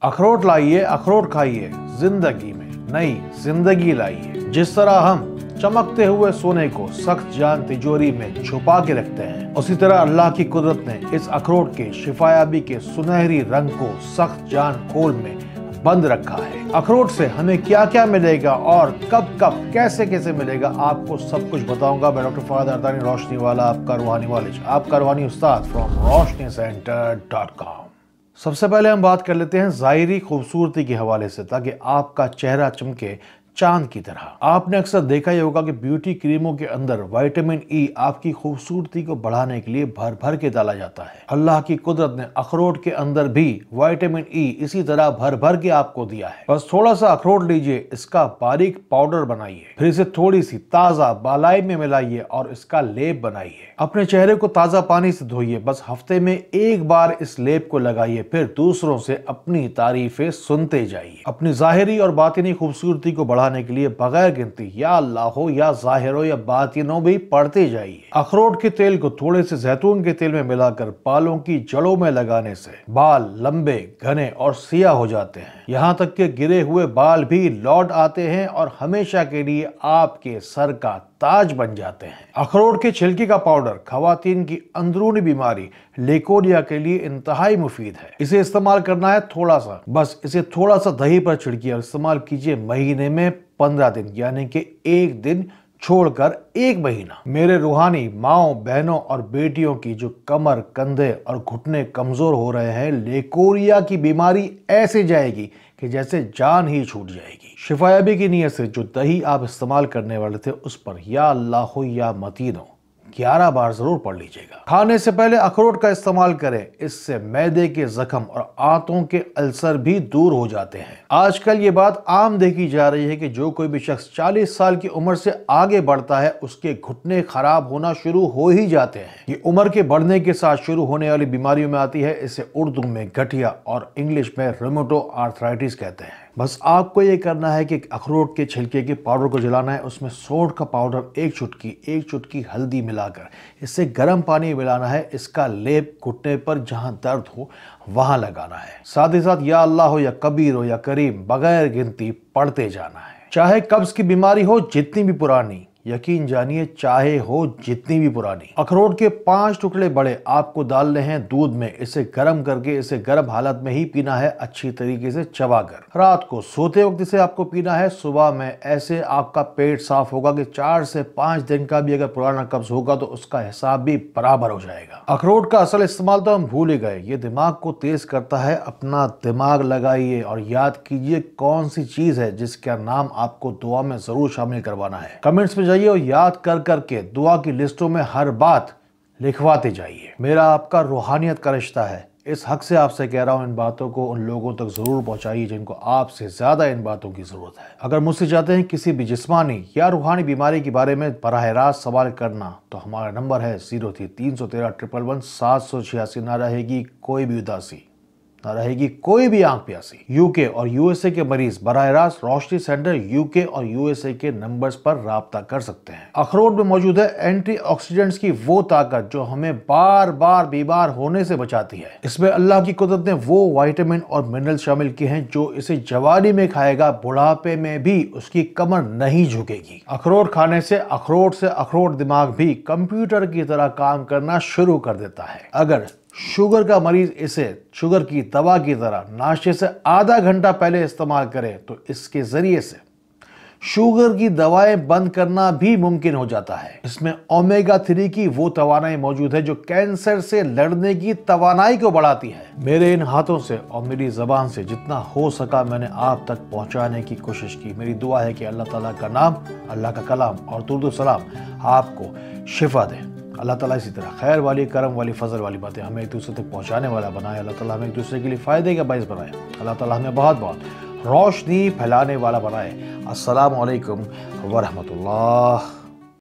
अखरोट लाइए, अखरोट खाइए, जिंदगी में नई जिंदगी लाइए। जिस तरह हम चमकते हुए सोने को सख्त जान तिजोरी में छुपा के रखते हैं, उसी तरह अल्लाह की कुदरत ने इस अखरोट के शिफायाबी के सुनहरी रंग को सख्त जान खोल में बंद रखा है। अखरोट से हमें क्या क्या मिलेगा और कब कब कैसे कैसे मिलेगा, आपको सब कुछ बताऊंगा। मैं डॉक्टर फहद अरदानी, रोशनी वाला, आपका रूहानी वालिद, आपका रूहानी उस्ताद फ्रॉम roshnicenter.com। सबसे पहले हम बात कर लेते हैं ज़ाहिरी खूबसूरती के हवाले से, ताकि आपका चेहरा चमके चांद की तरह। आपने अक्सर देखा ही होगा कि ब्यूटी क्रीमों के अंदर विटामिन ई आपकी खूबसूरती को बढ़ाने के लिए भर भर के डाला जाता है। अल्लाह की कुदरत ने अखरोट के अंदर भी विटामिन ई इसी तरह भर भर के आपको दिया है। बस थोड़ा सा अखरोट लीजिए, इसका बारीक पाउडर बनाइए, फिर इसे थोड़ी सी ताज़ा बालाई में मिलाइए और इसका लेप बनाइए। अपने चेहरे को ताज़ा पानी से धोइए, बस हफ्ते में एक बार इस लेप को लगाइए, फिर दूसरों से अपनी तारीफें सुनते जाइए। अपनी ज़ाहिरी और बातिनी खूबसूरती को बढ़ाने के लिए बगैर गिनती या अल्लाह हो या ज़ाहिर हो या बातिनो भी पढ़ते जाइए। अखरोट के तेल को थोड़े से जैतून के तेल में मिलाकर बालों की जड़ों में लगाने से बाल लंबे, घने और सियाह हो जाते हैं। यहाँ तक कि गिरे हुए बाल भी लौट आते हैं और हमेशा के लिए आपके सर का ताज बन जाते हैं। अखरोट के छिलके का पाउडर खवातीन की अंदरूनी बीमारी लेकोरिया के लिए इंतहाई मुफीद है। इसे इस्तेमाल करना है थोड़ा सा, बस इसे थोड़ा सा दही पर छिड़किए और इस्तेमाल कीजिए महीने में 15 दिन, यानी कि एक दिन छोड़कर एक महीना। मेरे रूहानी माओ, बहनों और बेटियों की जो कमर, कंधे और घुटने कमजोर हो रहे हैं, लेकोरिया की बीमारी ऐसे जाएगी कि जैसे जान ही छूट जाएगी। शिफायाबी की नीयत से जो दही आप इस्तेमाल करने वाले थे, उस पर या अल्लाह हो या मतीनो 11 बार जरूर पढ़ लीजिएगा। खाने से पहले अखरोट का इस्तेमाल करें, इससे मैदे के जख्म और आंतों के अल्सर भी दूर हो जाते हैं। आजकल ये बात आम देखी जा रही है कि जो कोई भी शख्स 40 साल की उम्र से आगे बढ़ता है, उसके घुटने खराब होना शुरू हो ही जाते हैं। ये उम्र के बढ़ने के साथ शुरू होने वाली बीमारियों में आती है। इसे उर्दू में गठिया और इंग्लिश में रूमेटो आर्थराइटिस कहते हैं। बस आपको ये करना है कि अखरोट के छिलके के पाउडर को जलाना है, उसमें सोंठ का पाउडर एक चुटकी हल्दी मिलाकर इससे गर्म पानी मिलाना है। इसका लेप घुटने पर जहां दर्द हो वहां लगाना है। साथ ही साथ या अल्लाह हो या कबीर हो या करीम बगैर गिनती पढ़ते जाना है। चाहे कब्ज की बीमारी हो जितनी भी पुरानी, यकीन जानिए चाहे हो जितनी भी पुरानी, अखरोट के 5 टुकड़े बड़े आपको डालने हैं दूध में। इसे गर्म करके इसे गर्म हालत में ही पीना है, अच्छी तरीके से चबाकर। रात को सोते वक्त इसे आपको पीना है, सुबह में। ऐसे आपका पेट साफ होगा कि 4 से 5 दिन का भी अगर पुराना कब्ज होगा तो उसका हिसाब भी बराबर हो जाएगा। अखरोट का असल इस्तेमाल तो हम भूल ही गए, ये दिमाग को तेज करता है। अपना दिमाग लगाइए और याद कीजिए कौन सी चीज है जिसका नाम आपको दुआ में जरूर शामिल करवाना है। कमेंट्स में जाइए और याद कर करके दुआ की लिस्टों में हर बात लिखवाते जाइए। मेरा आपका रूहानियत का रिश्ता है, इस हक से आपसे कह रहा हूं, इन बातों को उन लोगों तक जरूर पहुंचाइए जिनको आपसे ज्यादा इन बातों की जरूरत है। अगर मुझसे चाहते हैं किसी भी जिस्मानी या रूहानी बीमारी के बारे में बराह रास्त सवाल करना, तो हमारा नंबर है 03-313 111 786। ना रहेगी कोई भी उदासी, ना रहेगी कोई भी आंख प्यासी। यूके और यूएसए के मरीज बराह रास्त रोशनी सेंटर यूके और यूएसए के नंबर्स पर राब्ता कर सकते हैं। अखरोट में मौजूद है एंटीऑक्सीडेंट्स की वो ताकत जो हमें बार बार बीमार होने से बचाती है। इसमें अल्लाह की कुदरत ने वो विटामिन और मिनरल शामिल किए हैं जो इसे जवानी में खाएगा, बुढ़ापे में भी उसकी कमर नहीं झुकेगी। अखरोट खाने से अखरोट दिमाग भी कंप्यूटर की तरह काम करना शुरू कर देता है। अगर शुगर का मरीज इसे शुगर की दवा की तरह नाश्ते से आधा घंटा पहले इस्तेमाल करे तो इसके जरिए से शुगर की दवाएं बंद करना भी मुमकिन हो जाता है। इसमें ओमेगा 3 की वो तवानाई मौजूद है जो कैंसर से लड़ने की तवानाई को बढ़ाती है। मेरे इन हाथों से और मेरी जबान से जितना हो सका मैंने आप तक पहुंचाने की कोशिश की। मेरी दुआ है कि अल्लाह ताला का नाम, अल्लाह का कलाम और दुरूद सलाम आपको शिफा दे। अल्लाह ताला इसी तरह खैर वाली, करम वाली, फजल वाली बातें हमें एक दूसरे तक पहुंचाने वाला बनाए। अल्लाह ताला हमें एक दूसरे के लिए फ़ायदे का बाइस बनाए। अल्लाह ताला हमें बहुत बहुत रोशनी फैलाने वाला बनाए। अस्सलामु अलैकुम व रहमतुल्लाह।